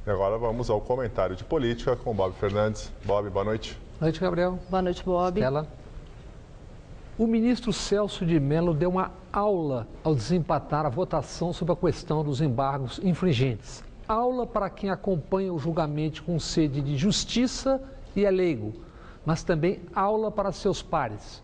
E agora vamos ao comentário de política com Bob Fernandes. Bob, boa noite. Boa noite, Gabriel. Boa noite, Bob. Estela. O ministro Celso de Mello deu uma aula ao desempatar a votação sobre a questão dos embargos infringentes. Aula para quem acompanha o julgamento com sede de justiça e é leigo, mas também aula para seus pares.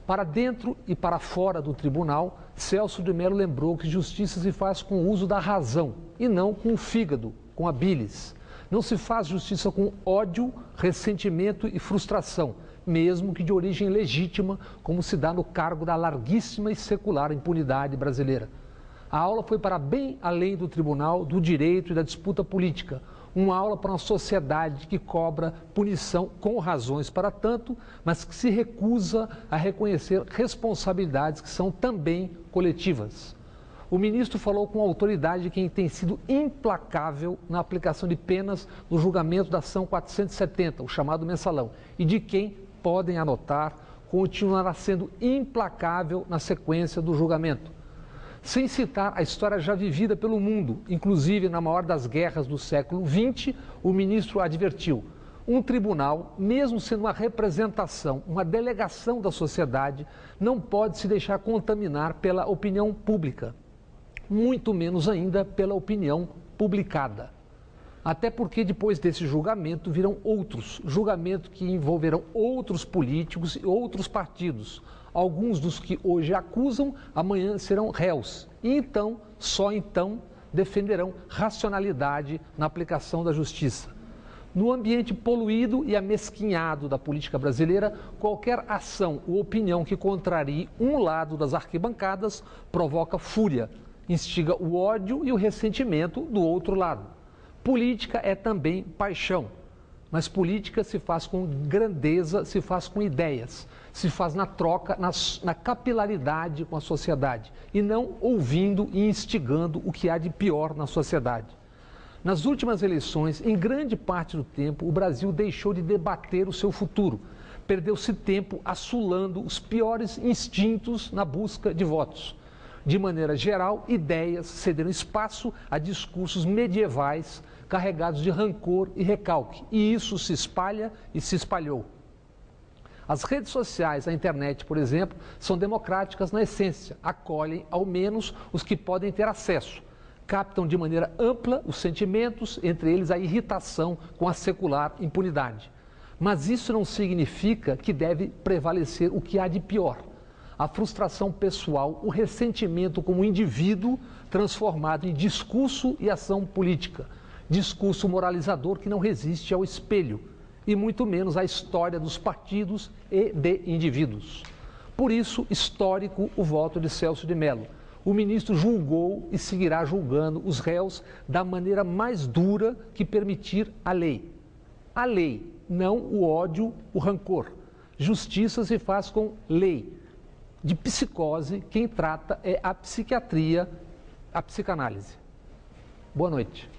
Para dentro e para fora do tribunal, Celso de Mello lembrou que justiça se faz com o uso da razão e não com o fígado, com a bilis. Não se faz justiça com ódio, ressentimento e frustração, mesmo que de origem legítima, como se dá no cargo da larguíssima e secular impunidade brasileira. A aula foi para bem além do tribunal, do direito e da disputa política. Uma aula para uma sociedade que cobra punição com razões para tanto, mas que se recusa a reconhecer responsabilidades que são também coletivas. O ministro falou com a autoridade de quem tem sido implacável na aplicação de penas no julgamento da ação 470, o chamado mensalão, e de quem, podem anotar, continuará sendo implacável na sequência do julgamento. Sem citar a história já vivida pelo mundo, inclusive na maior das guerras do século XX, o ministro advertiu: um tribunal, mesmo sendo uma representação, uma delegação da sociedade, não pode se deixar contaminar pela opinião pública, muito menos ainda pela opinião publicada. Até porque depois desse julgamento virão outros, julgamentos que envolverão outros políticos e outros partidos. Alguns dos que hoje acusam, amanhã serão réus. E então, só então, defenderão racionalidade na aplicação da justiça. No ambiente poluído e amesquinhado da política brasileira, qualquer ação ou opinião que contrarie um lado das arquibancadas provoca fúria, instiga o ódio e o ressentimento do outro lado. Política é também paixão, mas política se faz com grandeza, se faz com ideias, se faz na troca, na capilaridade com a sociedade e não ouvindo e instigando o que há de pior na sociedade. Nas últimas eleições, em grande parte do tempo, o Brasil deixou de debater o seu futuro. Perdeu-se tempo assolando os piores instintos na busca de votos. De maneira geral, ideias cederam espaço a discursos medievais carregados de rancor e recalque. E isso se espalha e se espalhou. As redes sociais, a internet, por exemplo, são democráticas na essência, acolhem ao menos os que podem ter acesso. Captam de maneira ampla os sentimentos, entre eles a irritação com a secular impunidade. Mas isso não significa que deve prevalecer o que há de pior: a frustração pessoal, o ressentimento como indivíduo transformado em discurso e ação política. Discurso moralizador que não resiste ao espelho, e muito menos à história dos partidos e de indivíduos. Por isso, histórico o voto de Celso de Mello. O ministro julgou e seguirá julgando os réus da maneira mais dura que permitir a lei. A lei, não o ódio, o rancor. Justiça se faz com lei. De psicose, quem trata é a psiquiatria, a psicanálise. Boa noite.